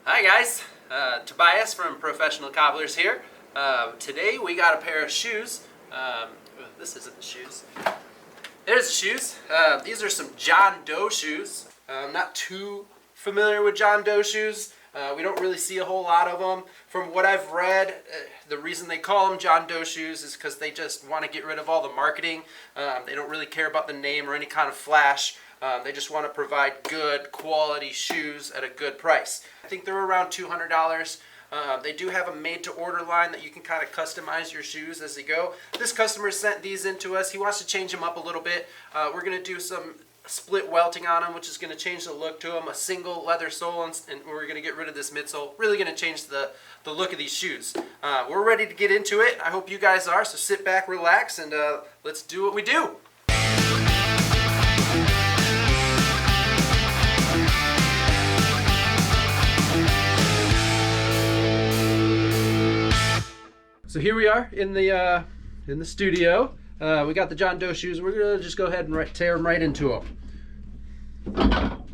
Hi guys, Tobias from Professional Cobblers here. Today we got a pair of shoes. This isn't the shoes. There's the shoes. These are some John Doe shoes. I'm not too familiar with John Doe shoes. We don't really see a whole lot of them. From what I've read, the reason they call them John Doe shoes is because they just want to get rid of all the marketing. They don't really care about the name or any kind of flash. They just want to provide good quality shoes at a good price. I think they're around $200. They do have a made-to-order line that you can kind of customize your shoes as they go. This customer sent these in to us. He wants to change them up a little bit. We're going to do some split welting on them, which is going to change the look to them. A single leather sole, and we're going to get rid of this midsole. Really going to change the look of these shoes. We're ready to get into it. I hope you guys are, so sit back, relax, and let's do what we do. So here we are in the studio. We got the John Doe shoes. We're gonna just go ahead and tear them right into them.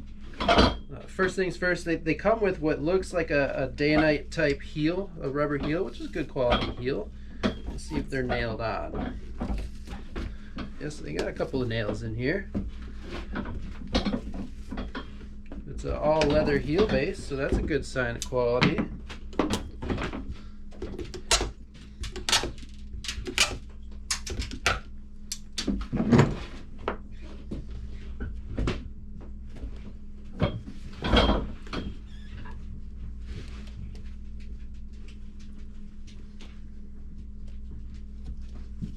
First things first, they come with what looks like a day-and-night type heel, a rubber heel, which is a good quality heel. Let's see if they're nailed on. Yes, they got a couple of nails in here. It's an all leather heel base, so that's a good sign of quality.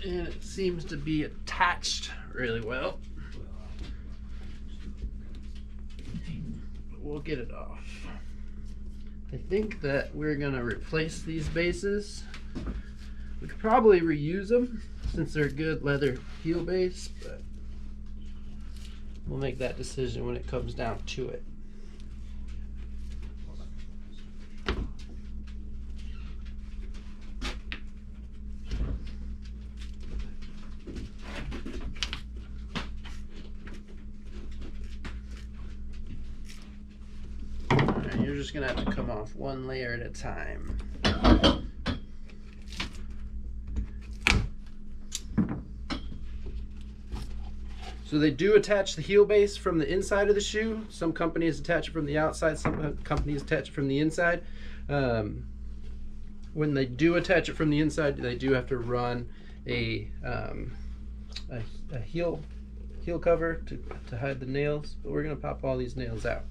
And it seems to be attached really well. But we'll get it off. I think that we're gonna replace these bases. We could probably reuse them since they're a good leather heel base, but we'll make that decision when it comes down to it. You're just gonna have to come off one layer at a time. So they do attach the heel base from the inside of the shoe. Some companies attach it from the outside, some companies attach it from the inside. When they do attach it from the inside, they do have to run a heel cover to hide the nails, but we're gonna pop all these nails out.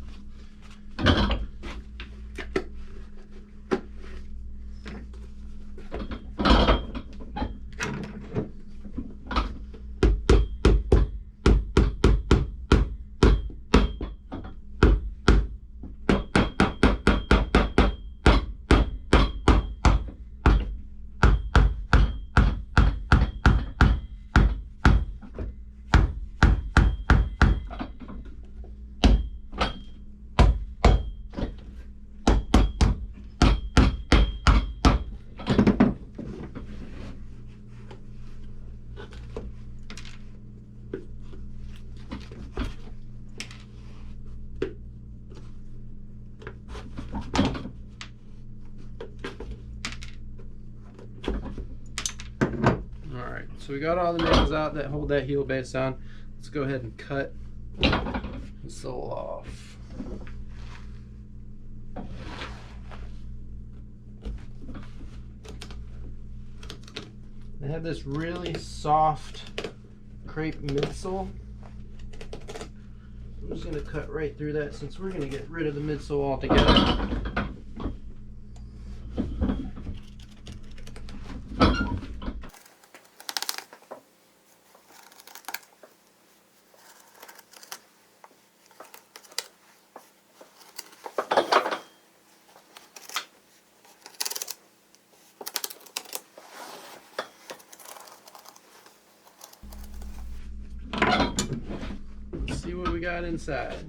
So we got all the nails out that hold that heel base on. Let's go ahead and cut the sole off. They have this really soft crepe midsole. I'm just going to cut right through that since we're going to get rid of the midsole altogether. See what we got inside.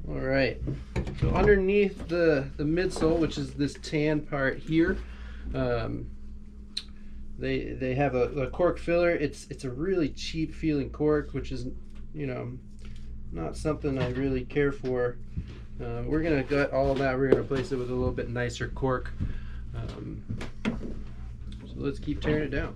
All right. So underneath the midsole, which is this tan part here, They have a cork filler. It's a really cheap feeling cork, which is, you know, not something I really care for. We're gonna gut all of that. We're gonna replace it with a little bit nicer cork. So let's keep tearing it down.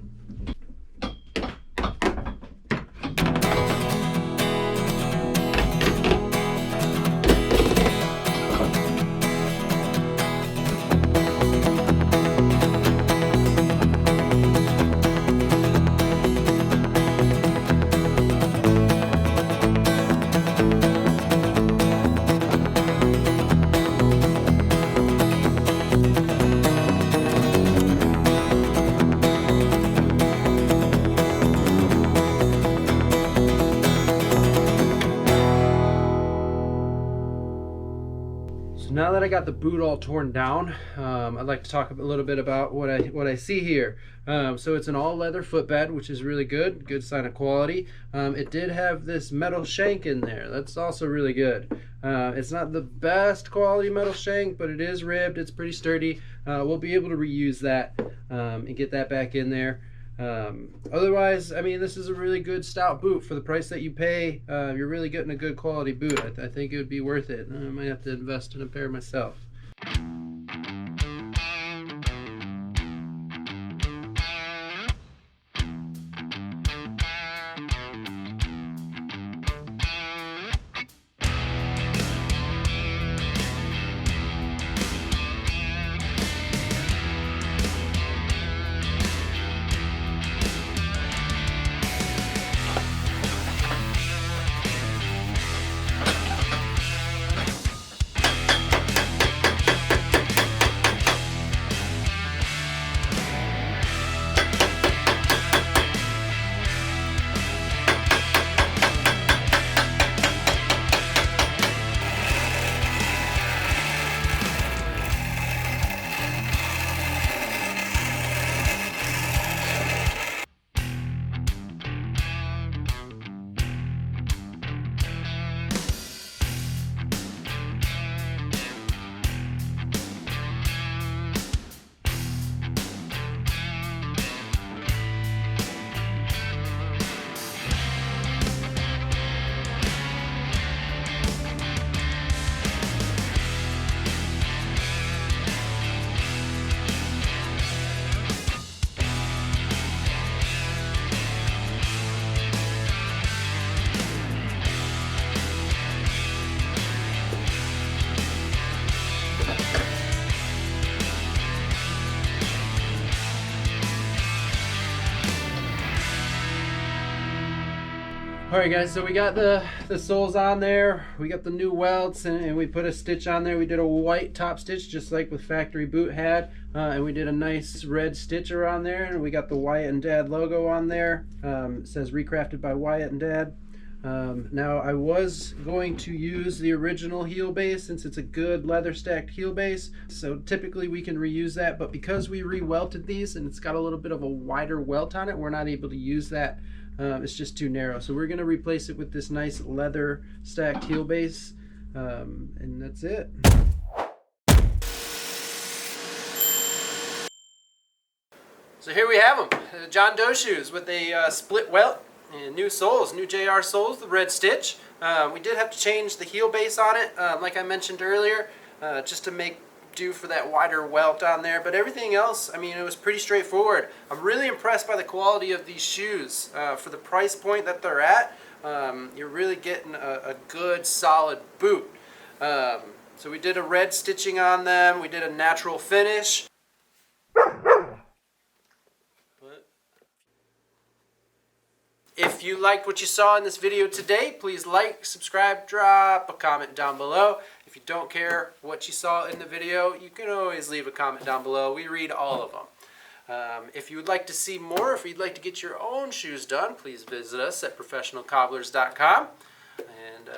Now that I got the boot all torn down, I'd like to talk a little bit about what I see here. So it's an all leather footbed, which is really good sign of quality. It did have this metal shank in there. That's also really good. It's not the best quality metal shank, but it is ribbed. It's pretty sturdy. We'll be able to reuse that and get that back in there. Otherwise, I mean, this is a really good stout boot for the price that you pay. You're really getting a good quality boot. I think it would be worth it. I might have to invest in a pair myself. Alright guys, so we got the soles on there, we got the new welts, and we put a stitch on there. We did a white top stitch just like with factory boot had, and we did a nice red stitch around there, and we got the Wyatt and Dad logo on there. It says recrafted by Wyatt and Dad. Now I was going to use the original heel base since it's a good leather stacked heel base, so typically we can reuse that, but because we re-welted these and it's got a little bit of a wider welt on it, we're not able to use that. It's just too narrow, so we're going to replace it with this nice leather stacked heel base, and that's it. So here we have them, John Doe shoes with a split welt and new soles, new JR soles, the red stitch. We did have to change the heel base on it, like I mentioned earlier, just to make do for that wider welt on there, but everything else, I mean, it was pretty straightforward. I'm really impressed by the quality of these shoes. For the price point that they're at, you're really getting a good solid boot. So we did a red stitching on them, we did a natural finish. If you liked what you saw in this video today, please like, subscribe, drop a comment down below. If you don't care what you saw in the video, you can always leave a comment down below. We read all of them. If you would like to see more, if you'd like to get your own shoes done, please visit us at professionalcobblers.com. And